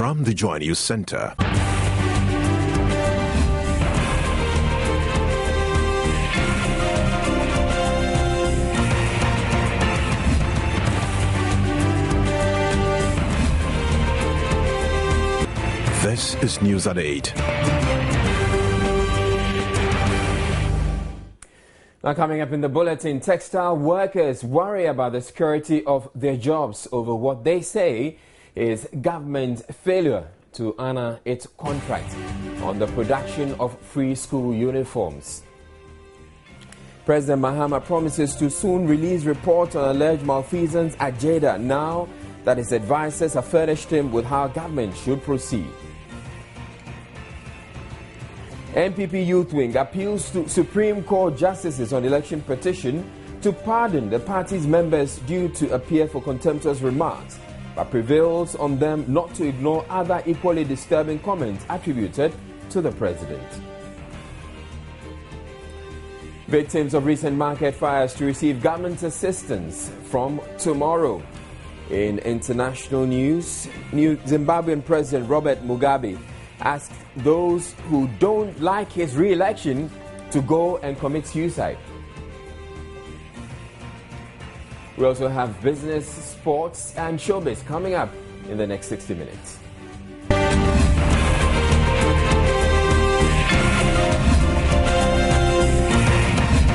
from the Joy News Center. This is News at 8. Now, coming up in the bulletin, textile workers worry about the security of their jobs over what they say is government failure to honor its contract on the production of free school uniforms. President Mahama promises to soon release reports on alleged malfeasance at Jeddah now that his advisors have furnished him with how government should proceed. NPP Youth Wing appeals to Supreme Court justices on election petition to pardon the party's members due to appear for contemptuous remarks, but prevails on them not to ignore other equally disturbing comments attributed to the president. Victims of recent market fires to receive government assistance from tomorrow. In international news, Zimbabwean President Robert Mugabe asked those who don't like his re-election to go and commit suicide. We also have business, sports and showbiz coming up in the next 60 minutes.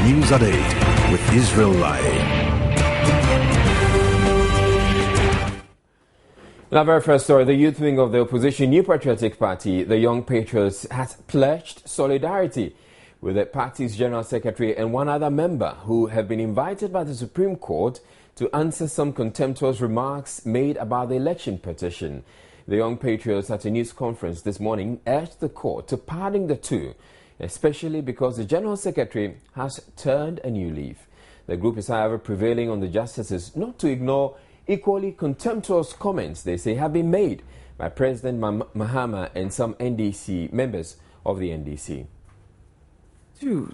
News at 8 with Israel Lai. In our very first story, the youth wing of the opposition New Patriotic Party, the Young Patriots, has pledged solidarity with the party's General Secretary and one other member who have been invited by the Supreme Court to answer some contemptuous remarks made about the election petition. The Young Patriots at a news conference this morning urged the court to pardon the two, especially because the General Secretary has turned a new leaf. The group is, however, prevailing on the justices not to ignore equally contemptuous comments they say have been made by President Mahama and some NDC members of the NDC.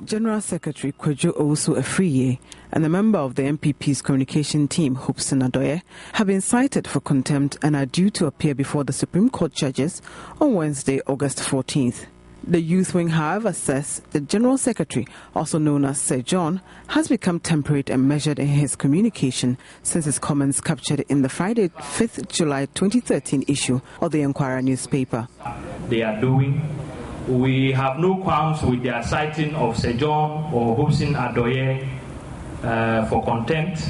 General Secretary Kwadwo Owusu-Afriyie and a member of the MPP's communication team, Hobson Adoye, have been cited for contempt and are due to appear before the Supreme Court judges on Wednesday, August 14th. The youth wing, however, says the General Secretary, also known as Sir John, has become temperate and measured in his communication since his comments captured in the Friday, 5th July 2013 issue of the Enquirer newspaper. They are doing. We have no qualms with their citing of Sir John or Hobson Adoye for contempt.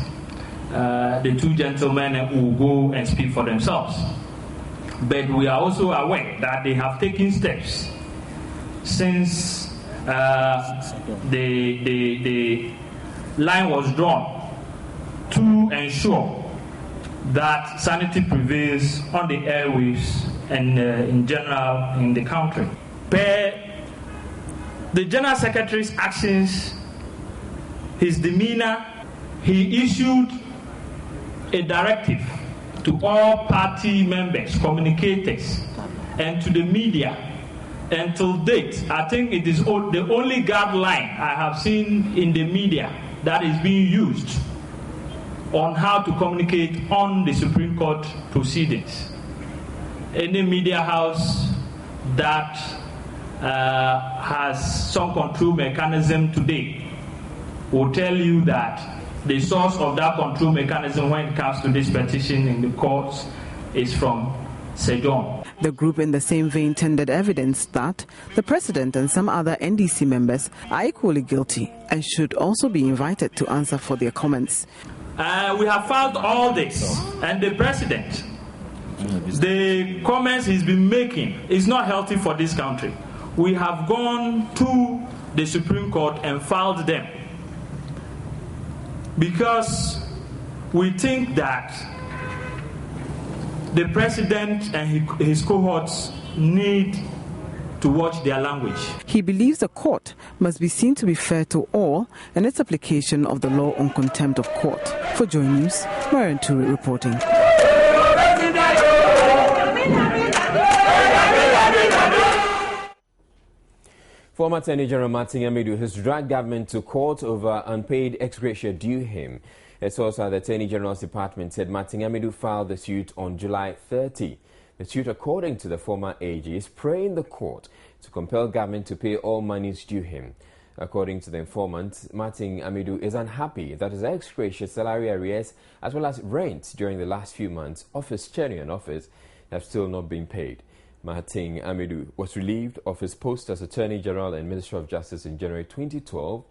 The two gentlemen will go and speak for themselves. But we are also aware that they have taken steps since the line was drawn to ensure that sanity prevails on the airwaves and in general in the country. Per the General Secretary's actions, his demeanor, he issued a directive to all party members, communicators, and to the media. Until date, I think it is the only guideline I have seen in the media that is being used on how to communicate on the Supreme Court proceedings. Any media house that has some control mechanism today will tell you that the source of that control mechanism when it comes to this petition in the courts is from Sir John. The group in the same vein tendered evidence that the president and some other NDC members are equally guilty and should also be invited to answer for their comments. We have filed all this, and the president, the comments he's been making is not healthy for this country. We have gone to the Supreme Court and filed them because we think that the president and his cohorts need to watch their language. He believes the court must be seen to be fair to all and its application of the law on contempt of court. For Joy News, Marian Turi reporting. Former Attorney General Martin Amidu has dragged government to court over unpaid ex gratia due him. A source at the Attorney General's Department said Martin Amidu filed the suit on July 30. The suit, according to the former AG, is praying the court to compel government to pay all monies due him. According to the informant, Martin Amidu is unhappy that his ex-gracious salary arrears as well as rent during the last few months of his tenure in office have still not been paid. Martin Amidu was relieved of his post as Attorney General and Minister of Justice in January 2012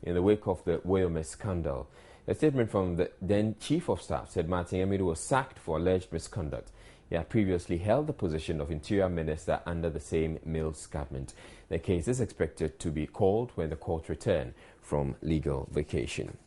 in the wake of the Wayome scandal. A statement from the then Chief of Staff said Martin Amidu was sacked for alleged misconduct. He had previously held the position of Interior Minister under the same Mills government. The case is expected to be called when the court return from legal vacation.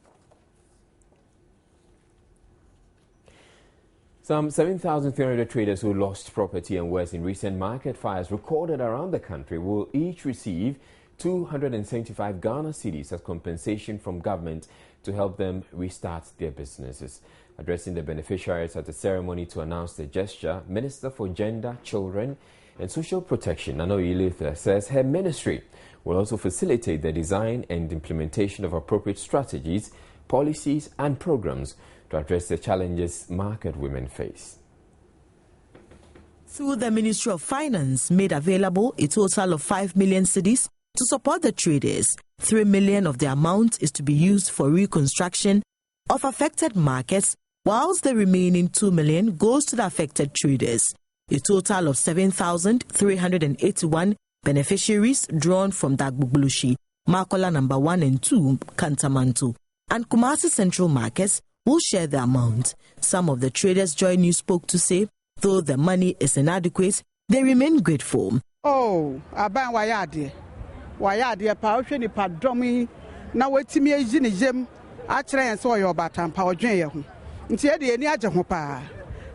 Some 7,300 traders who lost property and wares in recent market fires recorded around the country will each receive 275 Ghana cedis as compensation from government to help them restart their businesses. Addressing the beneficiaries at the ceremony to announce the gesture, Minister for Gender, Children and Social Protection, Nana Oyeletha, says her ministry will also facilitate the design and implementation of appropriate strategies, policies and programs to address the challenges market women face. Through the Ministry of Finance, made available a total of 5 million cedis to support the traders. 3 million of the amount is to be used for reconstruction of affected markets, whilst the remaining 2 million goes to the affected traders. A total of 7,381 beneficiaries drawn from Dagbuglushi, Makola number 1 and 2, Kantamanto, and Kumasi Central Markets will share the amount. Some of the traders Joy News spoke to say, though the money is inadequate, they remain grateful. Oh, aban wayade pa ni pa domi na wetimi eji ni jem a kire yen so yo batan pa odwen ye ho nti e de ani age ho pa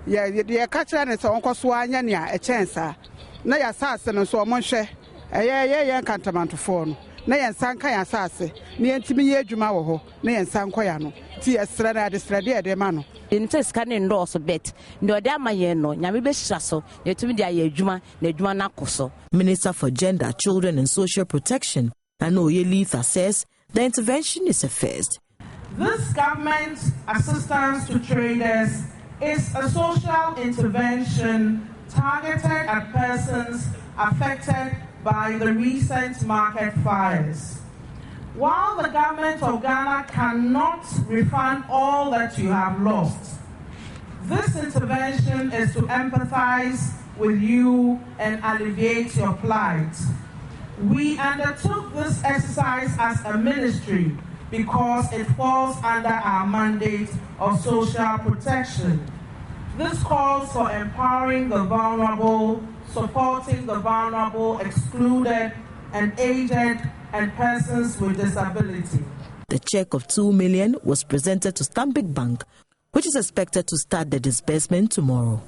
ye ka kire ne so onkoso anya ne a echensa na ya sase no so omonhwe ye kantamantofo no na yen sanka ya sase ne entimi ye adwuma wo ho na yen sanko ya no ti esra na de de ma no inte scanning doors bet ndo de amaye no nyame be hira so yetumi de aye adwuma na adwuma na koso. Minister for Gender, Children and Social Protection, Nana Oyeletha, says the intervention is a first. This government assistance to traders is a social intervention targeted at persons affected by the recent market fires. While the government of Ghana cannot refund all that you have lost, this intervention is to empathize with you and alleviate your plight. We undertook this exercise as a ministry because it falls under our mandate of social protection. This calls for empowering the vulnerable, supporting the vulnerable, excluded, and aged, and persons with disability. The check of 2 million was presented to Stanbic Bank, which is expected to start the disbursement tomorrow.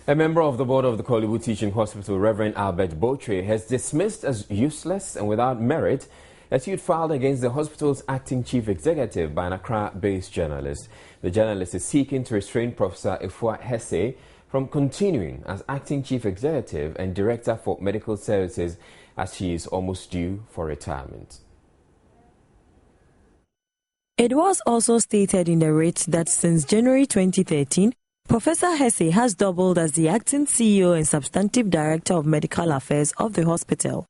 A member of the board of the Korle Bu Teaching Hospital, Reverend Albert Botre, has dismissed as useless and without merit a suit filed against the hospital's acting chief executive by an Accra-based journalist. The journalist is seeking to restrain Professor Efua Hesse from continuing as acting chief executive and director for medical services as she is almost due for retirement. It was also stated in the writ that since January 2013, Professor Hesse has doubled as the acting CEO and substantive director of medical affairs of the hospital.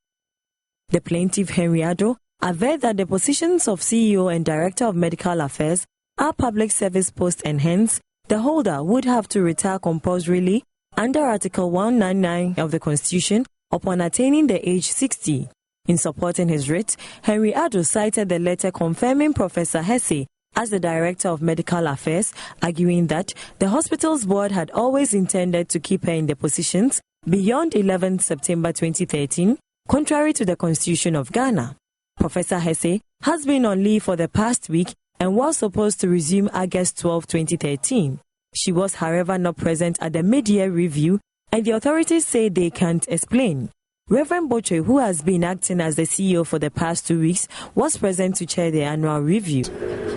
The plaintiff, Henry Addo, averred that the positions of CEO and director of medical affairs are public service posts and hence the holder would have to retire compulsorily under Article 199 of the Constitution upon attaining the age 60. In supporting his writ, Henry Addo cited the letter confirming Professor Hesse as the Director of Medical Affairs, arguing that the hospital's board had always intended to keep her in the positions beyond 11 September 2013, contrary to the Constitution of Ghana. Professor Hesse has been on leave for the past week and was supposed to resume August 12, 2013. She was, however, not present at the mid-year review, and the authorities say they can't explain. Reverend Botre, who has been acting as the CEO for the past 2 weeks, was present to chair the annual review.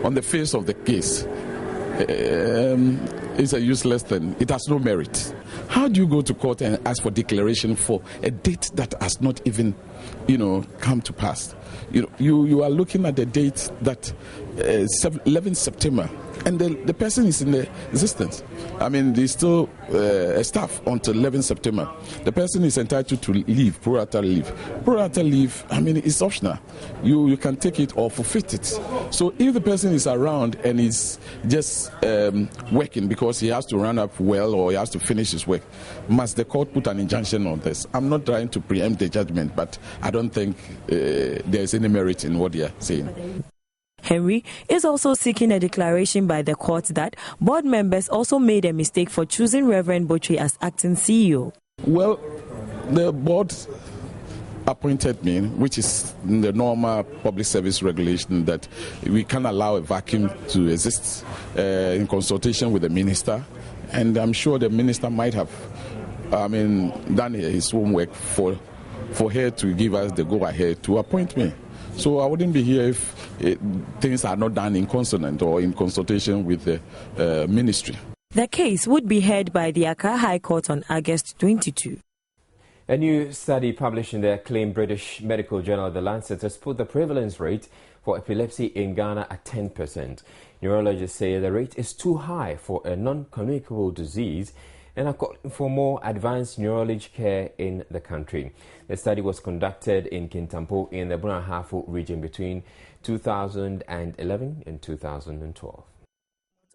On the face of the case, it's a useless thing. It has no merit. How do you go to court and ask for declaration for a date that has not even, come to pass? You are looking at the date that 11 September and the person is in the existence. I mean, there's still a staff until 11 September. The person is entitled to leave, pro rata leave. Pro rata leave, I mean, it's optional. You can take it or forfeit it. So if the person is around and is just working because he has to run up well or he has to finish his work, must the court put an injunction on this? I'm not trying to preempt the judgment, but I don't think there's any merit in what they are saying. Henry is also seeking a declaration by the court that board members also made a mistake for choosing Reverend Botwe as acting CEO. Well, the board appointed me, which is in the normal public service regulation that we can allow a vacuum to exist in consultation with the minister. And I'm sure the minister might have, done his homework for her to give us the go-ahead to appoint me. So I wouldn't be here if things are not done in consonant or in consultation with the ministry. The case would be heard by the Accra High Court on August 22. A new study published in the acclaimed British medical journal The Lancet has put the prevalence rate for epilepsy in Ghana at 10%. Neurologists say the rate is too high for a non-communicable disease and are calling for more advanced neurology care in the country. The study was conducted in Kintampo in the Bunahafo region between 2011 and 2012. Not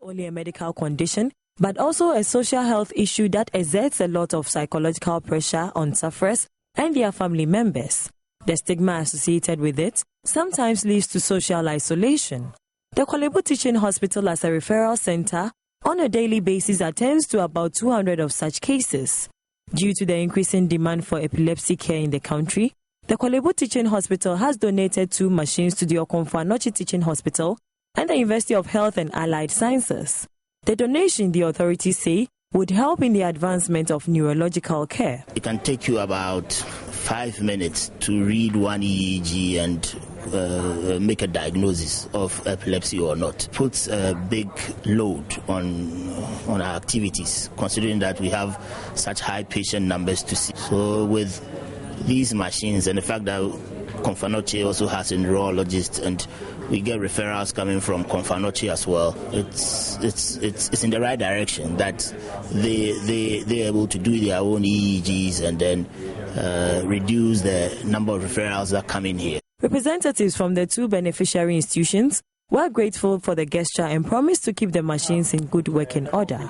only a medical condition, but also a social health issue that exerts a lot of psychological pressure on sufferers and their family members. The stigma associated with it sometimes leads to social isolation. The Korle Bu Teaching Hospital as a referral center on a daily basis attends to about 200 of such cases. Due to the increasing demand for epilepsy care in the country, the Korle Bu Teaching Hospital has donated 2 machines to the Okomfo Anokye Teaching Hospital and the University of Health and Allied Sciences. The donation, the authorities say, would help in the advancement of neurological care. It can take you about 5 minutes to read one EEG and make a diagnosis of epilepsy or not. Puts a big load on our activities, considering that we have such high patient numbers to see. So with these machines and the fact that Okomfo Anokye also has a neurologist and we get referrals coming from Okomfo Anokye as well, it's in the right direction that they're able to do their own EEGs and then reduce the number of referrals that come in here. Representatives from the 2 beneficiary institutions were grateful for the gesture and promised to keep the machines in good working order.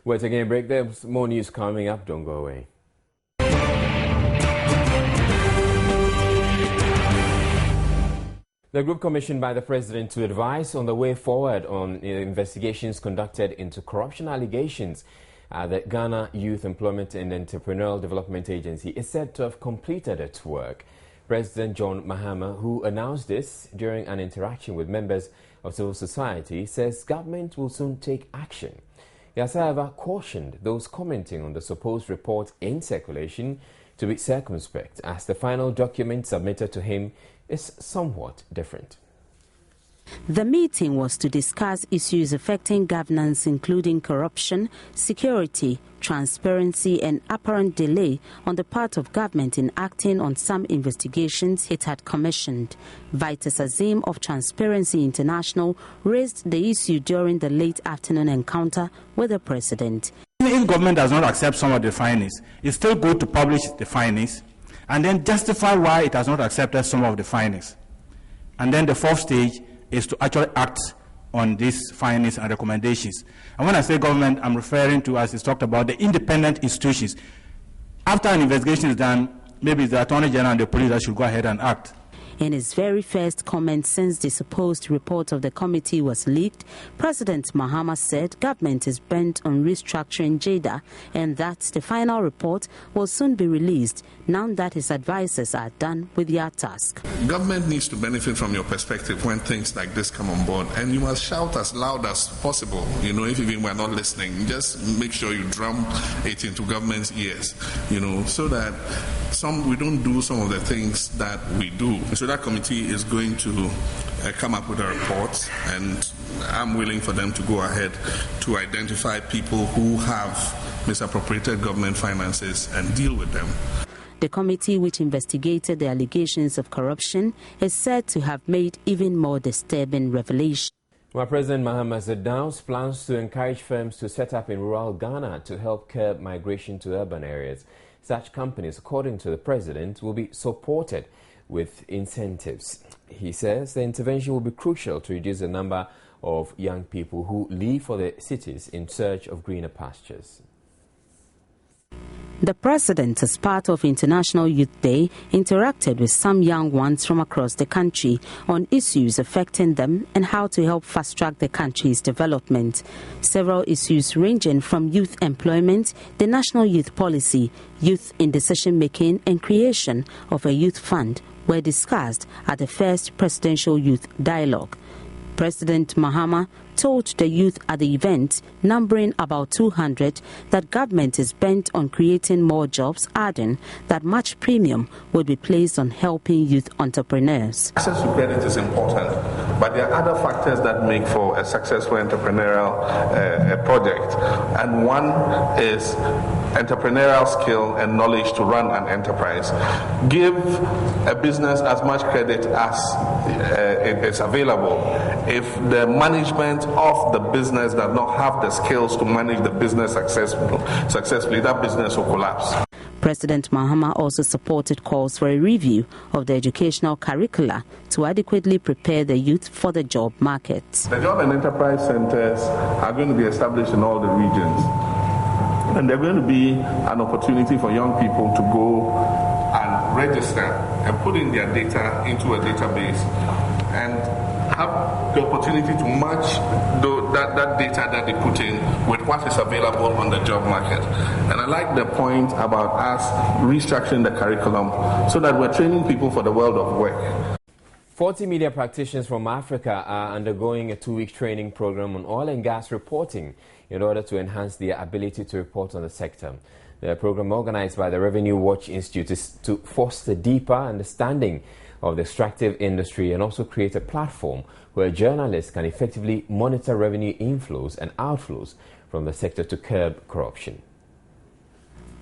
We're taking a break. There's more news coming up. Don't go away. The group commissioned by the President to advise on the way forward on investigations conducted into corruption allegations at the Ghana Youth Employment and Entrepreneurial Development Agency is said to have completed its work. President John Mahama, who announced this during an interaction with members of civil society, says government will soon take action. He has, however, cautioned those commenting on the supposed report in circulation to be circumspect, as the final document submitted to him is somewhat different. The meeting was to discuss issues affecting governance, including corruption, security, transparency and apparent delay on the part of government in acting on some investigations it had commissioned. Vitus Azim of Transparency International raised the issue during the late afternoon encounter with the President. If government does not accept some of the findings, it's still good to publish the findings and then justify why it has not accepted some of the findings. And then the 4th stage is to actually act on these findings and recommendations. And when I say government, I'm referring to, as it's talked about, the independent institutions. After an investigation is done, maybe it's the Attorney General and the police that should go ahead and act. In his very first comment since the supposed report of the committee was leaked, President Mahama said government is bent on restructuring JADA and that the final report will soon be released now that his advisors are done with their task. Government needs to benefit from your perspective when things like this come on board, and you must shout as loud as possible. If even we're not listening, just make sure you drum it into government's ears, so that we don't do some of the things that we do. So that committee is going to come up with a report, and I'm willing for them to go ahead to identify people who have misappropriated government finances and deal with them. The committee, which investigated the allegations of corruption, is said to have made even more disturbing revelations. Well, President Mahama Zeddaus plans to encourage firms to set up in rural Ghana to help curb migration to urban areas. Such companies, according to the president, will be supported with incentives. He says the intervention will be crucial to reduce the number of young people who leave for the cities in search of greener pastures. The president, as part of International Youth Day, interacted with some young ones from across the country on issues affecting them and how to help fast-track the country's development. Several issues ranging from youth employment, the national youth policy, youth in decision-making and creation of a youth fund were discussed at the first Presidential Youth Dialogue. President Mahama told the youth at the event, numbering about 200, that government is bent on creating more jobs, adding that much premium will be placed on helping youth entrepreneurs. Access to credit is important, but there are other factors that make for a successful entrepreneurial project, and one is entrepreneurial skill and knowledge to run an enterprise. Give a business as much credit as it is available. If the management of the business does not have the skills to manage the business successfully, that business will collapse. President Mahama also supported calls for a review of the educational curricula to adequately prepare the youth for the job market. The job and enterprise centers are going to be established in all the regions, and they're going to be an opportunity for young people to go and register and put in their data into a database and have the opportunity to match that data that they put in with what is available on the job market. And I like the point about us restructuring the curriculum so that we're training people for the world of work. 40 media practitioners from Africa are undergoing a 2-week training program on oil and gas reporting in order to enhance their ability to report on the sector. The program, organized by the Revenue Watch Institute, is to foster deeper understanding of the extractive industry and also create a platform where journalists can effectively monitor revenue inflows and outflows from the sector to curb corruption.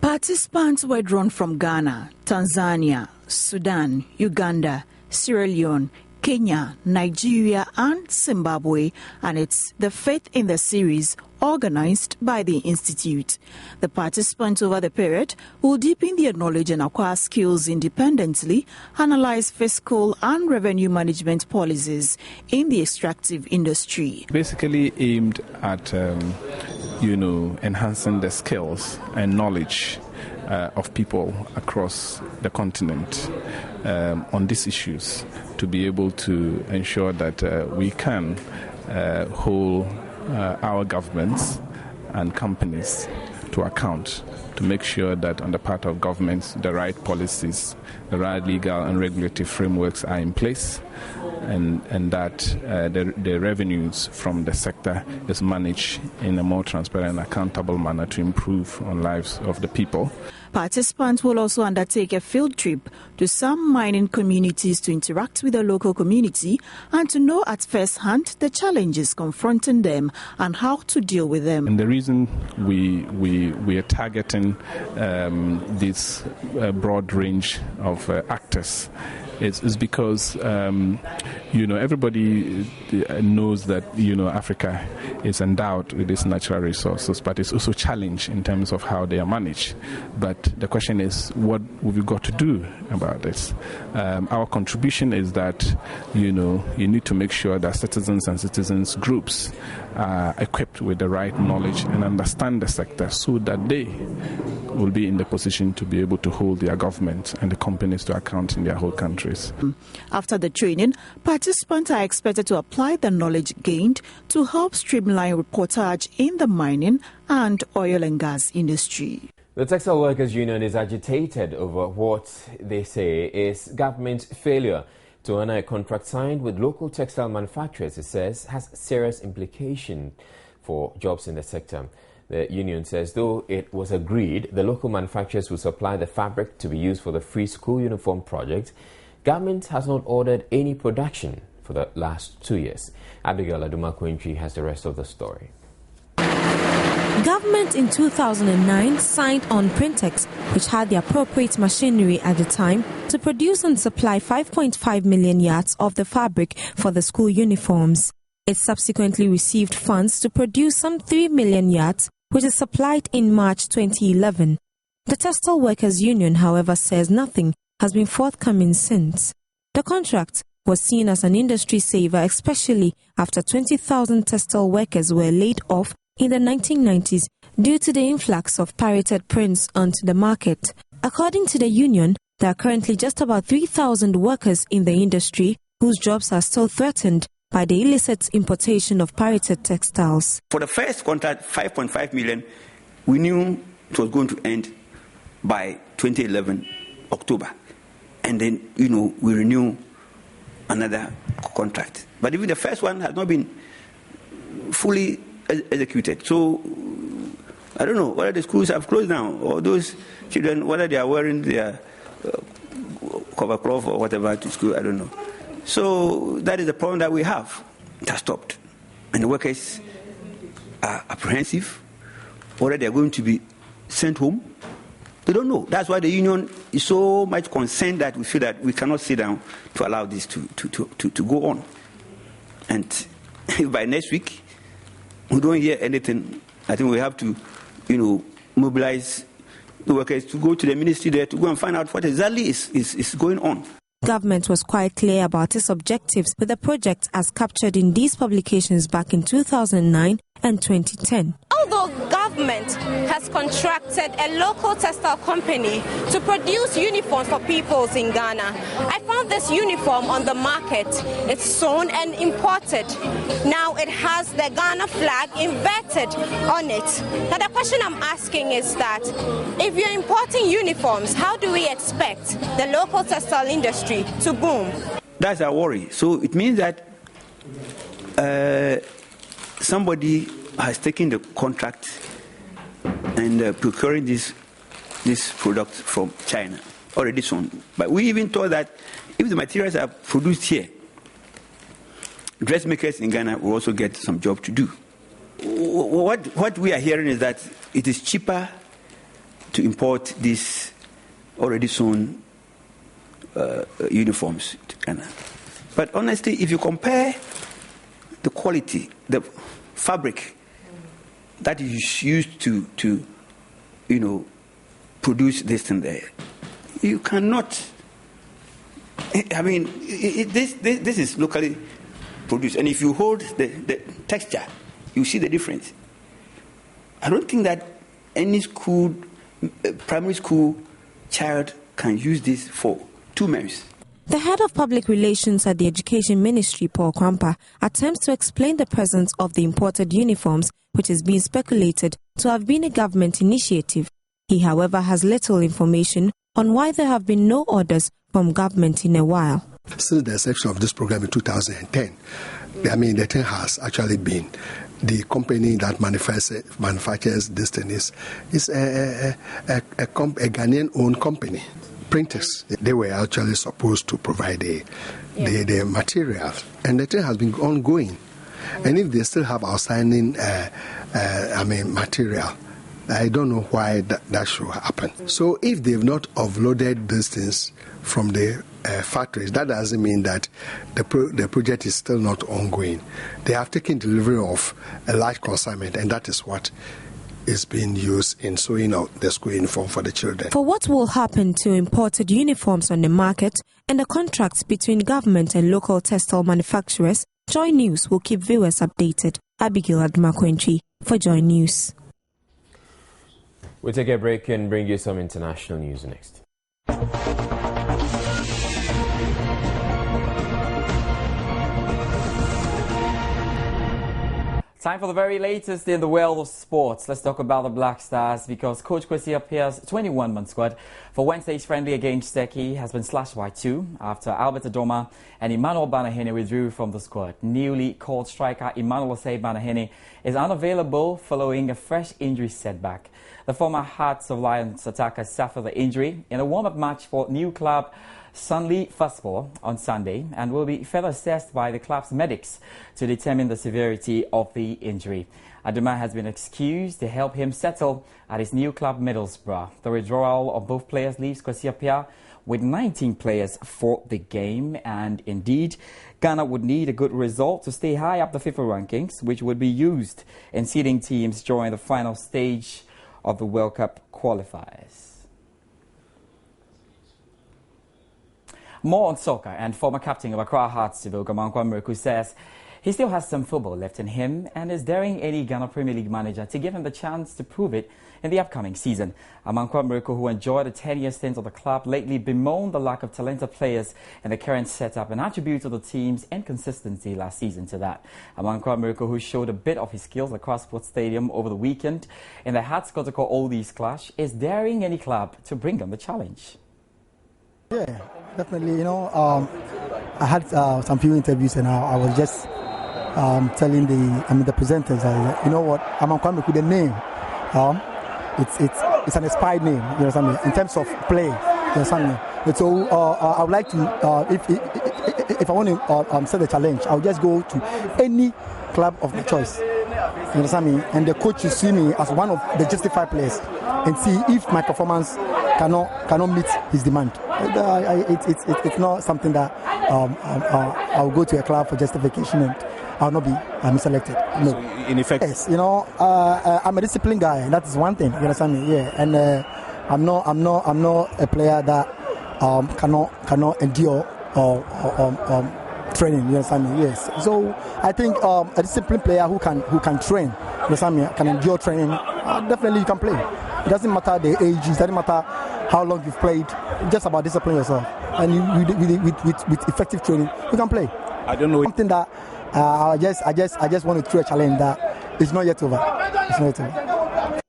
Participants were drawn from Ghana, Tanzania, Sudan, Uganda, Sierra Leone, Kenya, Nigeria and Zimbabwe, and it's the fifth in the series organized by the Institute. The participants over the period will deepen their knowledge and acquire skills independently, analyze fiscal and revenue management policies in the extractive industry. Basically aimed at, enhancing the skills and knowledge of people across the continent on these issues, to be able to ensure that we can hold our governments and companies to account, to make sure that on the part of governments the right policies, the right legal and regulatory frameworks are in place, and that the revenues from the sector is managed in a more transparent and accountable manner to improve on lives of the people. Participants will also undertake a field trip to some mining communities to interact with the local community and to know at first hand the challenges confronting them and how to deal with them. And the reason we are targeting this broad range of actors is because everybody knows that Africa is endowed with these natural resources, but it's also challenged in terms of how they are managed. But the question is, what have we got to do about this? Our contribution is that you need to make sure that citizens and citizens groups are equipped with the right knowledge and understand the sector, so that they will be in the position to be able to hold their government and the companies to account in their whole countries. After the training, participants are expected to apply the knowledge gained to help streamline reportage in the mining and oil and gas industry. The Textile Workers Union is agitated over what they say is government's failure to honor a contract signed with local textile manufacturers. It says has serious implications for jobs in the sector. The union says though it was agreed the local manufacturers will supply the fabric to be used for the free school uniform project, government has not ordered any production for the last 2 years. Abigail Aduma Quintri has the rest of the story. Government in 2009 signed on Printex, which had the appropriate machinery at the time, to produce and supply 5.5 million yards of the fabric for the school uniforms. It subsequently received funds to produce some 3 million yards, which is supplied in March 2011. The Textile Workers Union, however, says nothing has been forthcoming since. The contract was seen as an industry saver, especially after 20,000 textile workers were laid off in the 1990s due to the influx of pirated prints onto the market. According to the union, there are currently just about 3,000 workers in the industry whose jobs are still threatened by the illicit importation of pirated textiles. For the first contract, 5.5 million, we knew it was going to end by 2011, October. And then, we renew another contract. But even the first one has not been fully executed. So, I don't know whether the schools have closed now, or those children, whether they are wearing their cover cloth or whatever to school, I don't know. So, that is the problem that we have. It has stopped. And the workers are apprehensive, whether they are going to be sent home. They don't know. That's why the union is so much concerned that we feel that we cannot sit down to allow this to go on. And if by next week we don't hear anything, I think we have to, mobilize the workers to go to the ministry there to go and find out what exactly is going on. Government was quite clear about its objectives with the project as captured in these publications back in 2009 and 2010. Although government has contracted a local textile company to produce uniforms for peoples in Ghana, I found this uniform on the market. It's sewn and imported. Now it has the Ghana flag inverted on it. Now the question I'm asking is that if you're importing uniforms, how do we expect the local textile industry to boom? That's our worry. So it means that somebody has taken the contract and procuring this product from China, already soon. But we even thought that if the materials are produced here, dressmakers in Ghana will also get some job to do. What we are hearing is that it is cheaper to import these already sewn uniforms to Ghana. But honestly, if you compare the quality, the fabric that is used to produce this thing there, you cannot. I mean, this is locally produced, and if you hold the texture, you see the difference. I don't think that any school, primary school child can use this for 2 months. The head of public relations at the Education Ministry, Paul Kwampa, attempts to explain the presence of the imported uniforms, which is being speculated to have been a government initiative. He, however, has little information on why there have been no orders from government in a while. Since the inception of this program in 2010, the thing has actually been the company that manufactures this thing is a Ghanaian-owned company. Printers, they were actually supposed to provide the material, and the thing has been ongoing. And if they still have outstanding material, I don't know why that should happen. So if they've not offloaded these things from the factories, that doesn't mean that the project is still not ongoing. They have taken delivery of a large consignment, and that is what is being used in sewing out the school uniform for the children. For what will happen to imported uniforms on the market and the contracts between government and local textile manufacturers, Joy News will keep viewers updated. Abigail Admakwenchi for Joy News. We'll take a break and bring you some international news next. Time for the very latest in the world of sports. Let's talk about the Black Stars because Coach Kwesi Appiah's 21-man squad for Wednesday's friendly against Turkey has been slashed by 2 after Albert Adoma and Emmanuel Banahene withdrew from the squad. Newly called striker Emmanuel Osei Banahene is unavailable following a fresh injury setback. The former Hearts of Lions attacker suffered the injury in a warm-up match for new club Sunley Fastball on Sunday and will be further assessed by the club's medics to determine the severity of the injury. Aduma has been excused to help him settle at his new club Middlesbrough. The withdrawal of both players leaves Kwesi Appiah with 19 players for the game, and indeed Ghana would need a good result to stay high up the FIFA rankings, which would be used in seeding teams during the final stage of the World Cup qualifiers. More on soccer, and former captain of Accra Hearts, Amankwah Miracle, says he still has some football left in him and is daring any Ghana Premier League manager to give him the chance to prove it in the upcoming season. Amankwah Miracle, who enjoyed a 10-year stint of the club, lately bemoaned the lack of talented players in the current setup and attributed the team's inconsistency last season to that. Amankwah Miracle, who showed a bit of his skills at Accra Sports Stadium over the weekend in the Hearts Kotoko Oldies clash, is daring any club to bring on the challenge. Yeah, definitely. I had some few interviews and I was just telling the presenters, you know what, Amankwah Miracle, the name, it's an inspired name, you understand me, in terms of play, you understand me. And so I would like to, if I want to set a challenge, I'll just go to any club of my choice, you understand me, and the coach will see me as one of the justified players and see if my performance cannot meet his demand. It's not something that I'll go to a club for justification and I'll not be selected. No. So in effect, yes, I'm a disciplined guy, and that is one thing. You understand me? Yeah, and I'm not a player that cannot endure training. You understand me? Yes. So I think a disciplined player who can train, you understand me, can endure training. Definitely you can play. It doesn't matter the age. It doesn't matter how long you've played. It's just about discipline yourself, and with effective training, you can play. I don't know something that I just want to throw a challenge that it's not yet over. It's not yet over.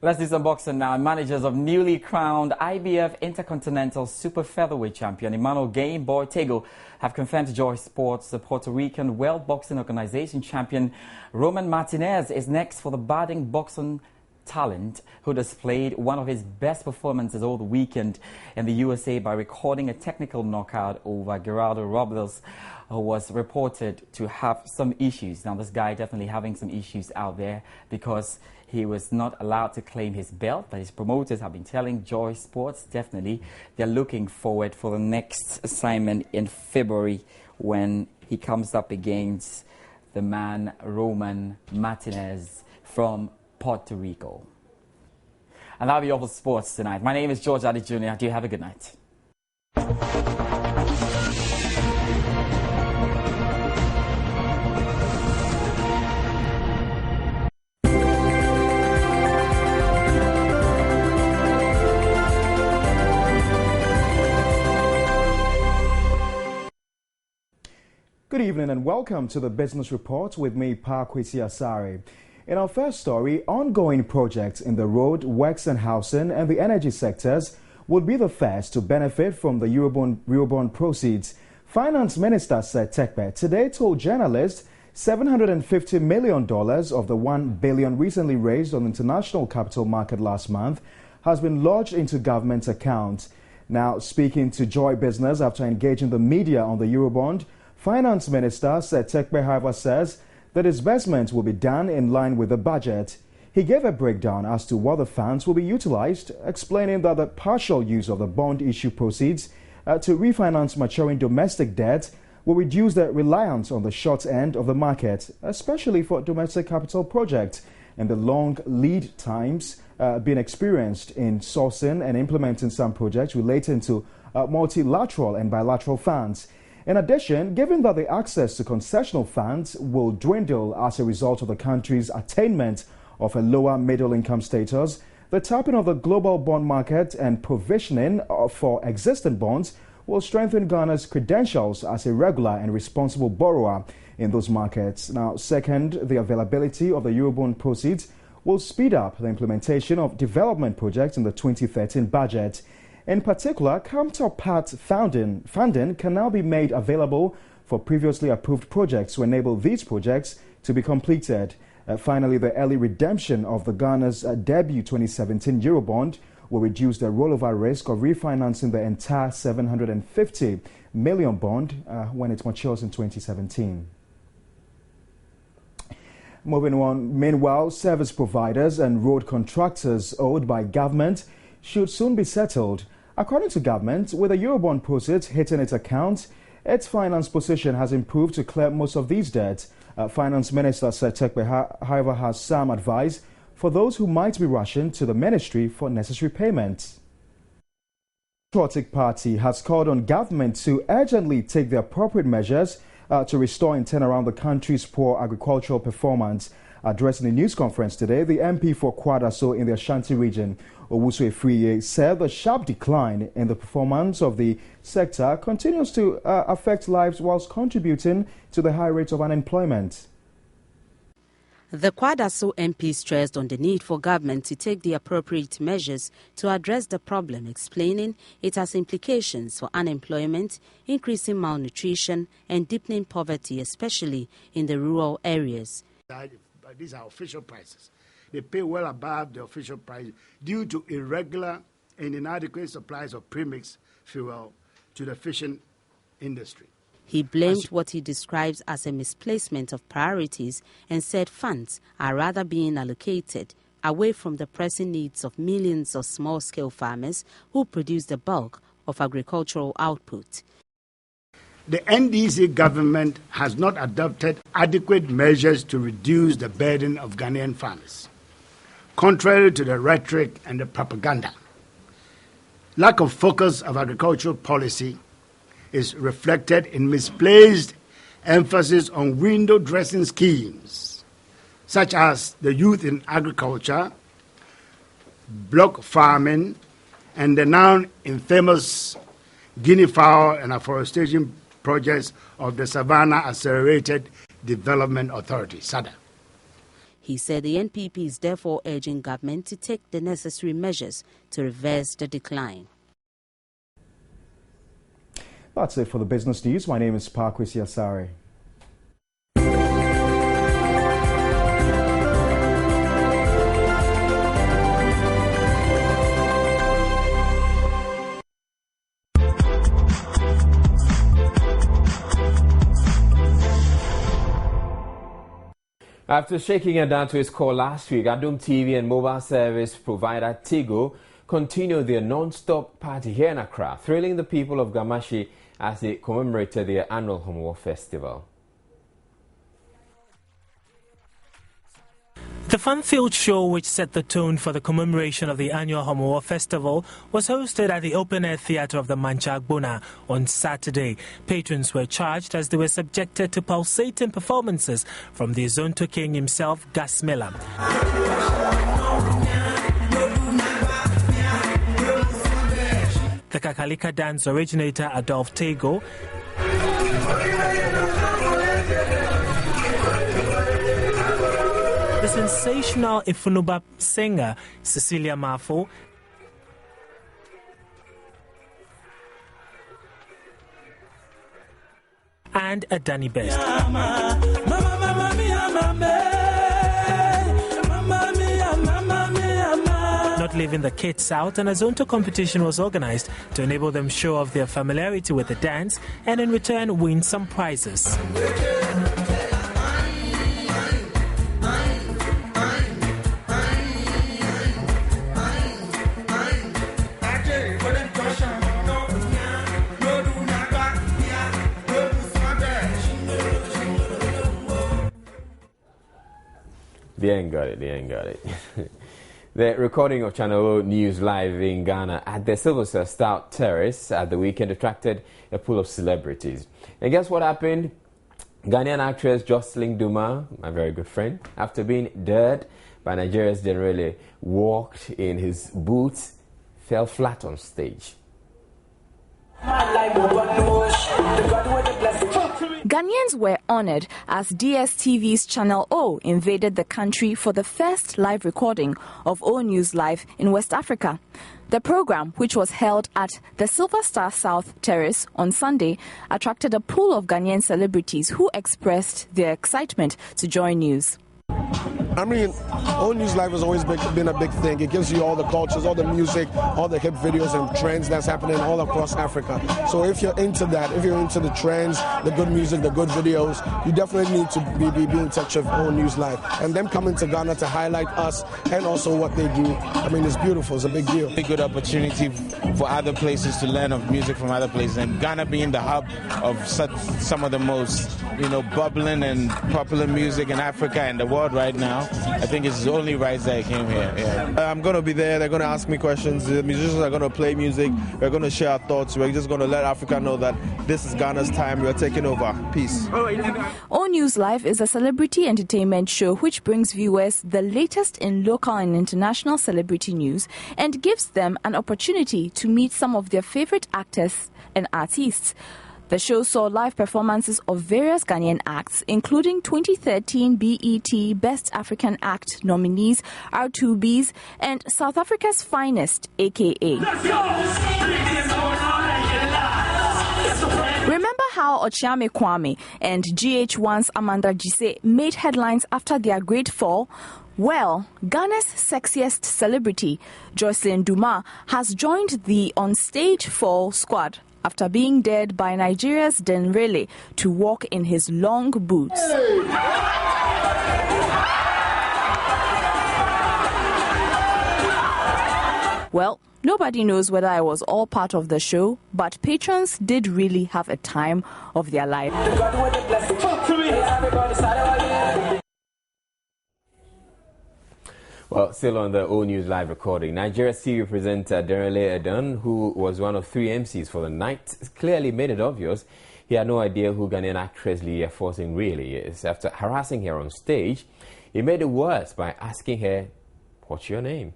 Let's do some boxing now. Managers of newly crowned IBF Intercontinental Super Featherweight Champion Emmanuel Game Boy Tego have confirmed to Joy Sports the Puerto Rican World Boxing Organization champion Roman Martinez is next for the budding boxing talent who displayed one of his best performances all the weekend in the USA by recording a technical knockout over Gerardo Robles, who was reported to have some issues. Now, this guy definitely having some issues out there because he was not allowed to claim his belt, but his promoters have been telling Joy Sports definitely they're looking forward for the next assignment in February when he comes up against the man Roman Martinez from Puerto Rico. And that'll be all for sports tonight. My name is George Addy Jr. Do you have a good night? Good evening and welcome to the Business Report with me, Kwesi Asare. In our first story, ongoing projects in the road, works and housing and the energy sectors would be the first to benefit from the Eurobond proceeds. Finance Minister Seth Terkper today told journalists $750 million of the $1 billion recently raised on the international capital market last month has been lodged into government accounts. Now, speaking to Joy Business after engaging the media on the Eurobond, Finance Minister Seth Terkper, however, says the disbursement will be done in line with the budget. He gave a breakdown as to what the funds will be utilized, explaining that the partial use of the bond issue proceeds to refinance maturing domestic debt will reduce the reliance on the short end of the market, especially for domestic capital projects, and the long lead times being experienced in sourcing and implementing some projects relating to multilateral and bilateral funds. In addition, given that the access to concessional funds will dwindle as a result of the country's attainment of a lower middle-income status, the tapping of the global bond market and provisioning for existing bonds will strengthen Ghana's credentials as a regular and responsible borrower in those markets. Now, second, the availability of the Eurobond proceeds will speed up the implementation of development projects in the 2013 budget. In particular, counterpart funding can now be made available for previously approved projects to enable these projects to be completed. Finally, the early redemption of the Ghana's debut 2017 Eurobond will reduce the rollover risk of refinancing the entire $750 million bond when it matures in 2017. Moving on, meanwhile, service providers and road contractors owed by government should soon be settled. According to government, with the Eurobond proceeds hitting its account, its finance position has improved to clear most of these debts. Finance Minister Seth Terkper, however, has some advice for those who might be rushing to the ministry for necessary payments. The Patriotic Party has called on government to urgently take the appropriate measures to restore and turn around the country's poor agricultural performance. Addressing a news conference today, the MP for Kwadaso in the Ashanti region, Owusu Afriye, said the sharp decline in the performance of the sector continues to affect lives whilst contributing to the high rate of unemployment. The Kwadaso MP stressed on the need for government to take the appropriate measures to address the problem, explaining it has implications for unemployment, increasing malnutrition and deepening poverty, especially in the rural areas. These are official prices. They pay well above the official price due to irregular and inadequate supplies of premix fuel to the fishing industry. He blamed what he describes as a misplacement of priorities and said funds are rather being allocated away from the pressing needs of millions of small-scale farmers who produce the bulk of agricultural output. The NDC government has not adopted adequate measures to reduce the burden of Ghanaian farmers, contrary to the rhetoric and the propaganda. Lack of focus of agricultural policy is reflected in misplaced emphasis on window dressing schemes, such as the Youth in Agriculture, block farming, and the now infamous guinea fowl and afforestation projects of the Savannah Accelerated Development Authority, SADA. He said the NPP is therefore urging government to take the necessary measures to reverse the decline. That's it for the business news. My name is Pakwesi Asare. After shaking it down to its core last week, Adom TV and mobile service provider Tigo continued their non-stop party here in Accra, thrilling the people of Gamashi as they commemorated their annual Homowo Festival. The fun-filled show, which set the tone for the commemoration of the annual Homowo Festival, was hosted at the open-air theatre of the Mancha Agbona on Saturday. Patrons were charged as they were subjected to pulsating performances from the Zonto King himself, Gas Miller. The Kakalika dance originator, Adolphe Tego, the sensational Ifunuba singer, Cecilia Mafo, and a Danny Best. Not leaving the kids out, an Azonto competition was organized to enable them show off their familiarity with the dance and in return win some prizes. They ain't got it. The recording of Channel O News live in Ghana at the Silver Star Terrace at the weekend attracted a pool of celebrities. And guess what happened? Ghanaian actress Jocelyn Duma, my very good friend, after being dared by Nigeria's generally walked in his boots, fell flat on stage. Ghanaians were honored as DSTV's Channel O invaded the country for the first live recording of O News Live in West Africa. The program, which was held at the Silver Star South Terrace on Sunday, attracted a pool of Ghanaian celebrities who expressed their excitement to join news. I mean, Old News Live has always been a big thing. It gives you all the cultures, all the music, all the hip videos and trends that's happening all across Africa. So if you're into that, if you're into the trends, the good music, the good videos, you definitely need to be in touch with Old News Live. And them coming to Ghana to highlight us and also what they do, I mean, it's beautiful. It's a big deal. A good opportunity for other places to learn of music from other places. And Ghana being the hub of some of the most, bubbling and popular music in Africa and the world right now, I think it's only right that I came here. Yeah. I'm going to be there. They're going to ask me questions. The musicians are going to play music. We're going to share our thoughts. We're just going to let Africa know that this is Ghana's time. We're taking over. Peace. O News Live is a celebrity entertainment show which brings viewers the latest in local and international celebrity news and gives them an opportunity to meet some of their favorite actors and artists. The show saw live performances of various Ghanaian acts, including 2013 BET Best African Act nominees R2Bs and South Africa's Finest, a.k.a. Remember how Ochiame Kwame and GH1's Amanda Gise made headlines after their great fall? Well, Ghana's sexiest celebrity, Jocelyn Duma, has joined the on-stage fall squad after being dared by Nigeria's Denrele to walk in his long boots. Well, nobody knows whether I was all part of the show, but patrons did really have a time of their life. Well, still on the O News Live recording, Nigeria's TV presenter Denrele Edun, who was one of 3 MCs for the night, clearly made it obvious he had no idea who Ghanaian actress Leah Forson really is. After harassing her on stage, he made it worse by asking her, "What's your name?"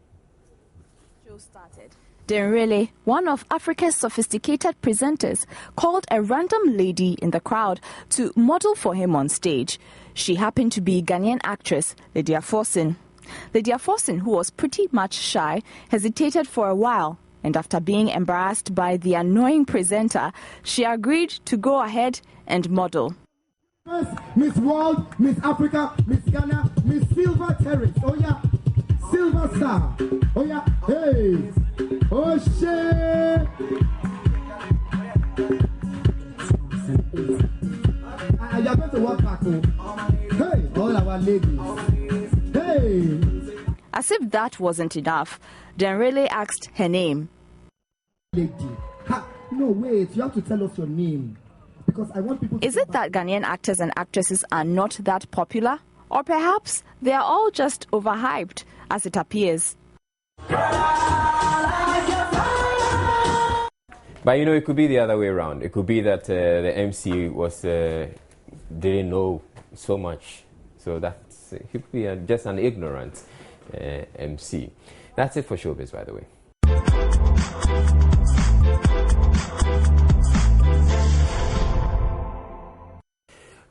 Denrele, one of Africa's sophisticated presenters, called a random lady in the crowd to model for him on stage. She happened to be Ghanaian actress Leah Forson. Leah Forson, who was pretty much shy, hesitated for a while, and after being embarrassed by the annoying presenter, she agreed to go ahead and model. Miss World, Miss Africa, Miss Ghana, Miss Silver Terrace. Oh yeah, Silver Star. Oh yeah, hey, oh shit. You're going to walk back home. Hey, all our ladies. Hey. As if that wasn't enough, Denrele asked her name. Lady. No, wait, you have to tell us your name. Because I want people to... Is it that Ghanaian actors and actresses are not that popular? Or perhaps they are all just overhyped, as it appears. But it could be the other way around. It could be that the MC didn't know so much. So that's it could be just an ignorant MC. That's it for Showbiz, by the way.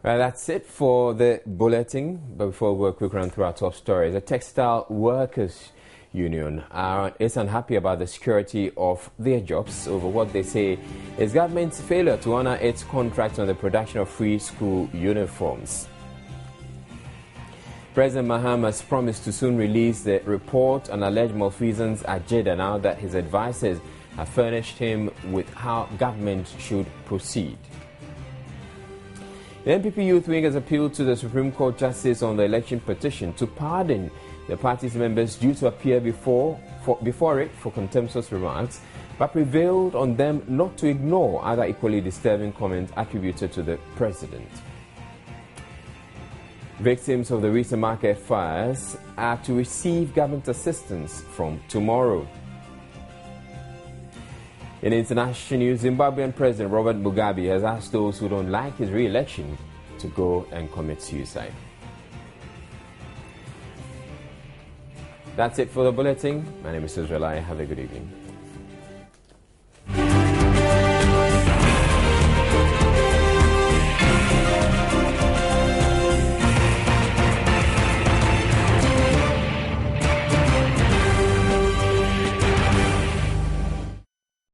Well, that's it for the bulletin. But before we go a quick run through our top stories, the Textile Workers Union is unhappy about the security of their jobs over what they say is government's failure to honor its contract on the production of free school uniforms. President Mahama has promised to soon release the report on alleged malfeasance at Jeddah now that his advisors have furnished him with how government should proceed. The NPP Youth Wing has appealed to the Supreme Court Justice on the election petition to pardon the party's members due to appear before it for contemptuous remarks, but prevailed on them not to ignore other equally disturbing comments attributed to the president. Victims of the recent market fires are to receive government assistance from tomorrow. In international news, Zimbabwean President Robert Mugabe has asked those who don't like his re-election to go and commit suicide. That's it for the bulletin. My name is Israel. Have a good evening.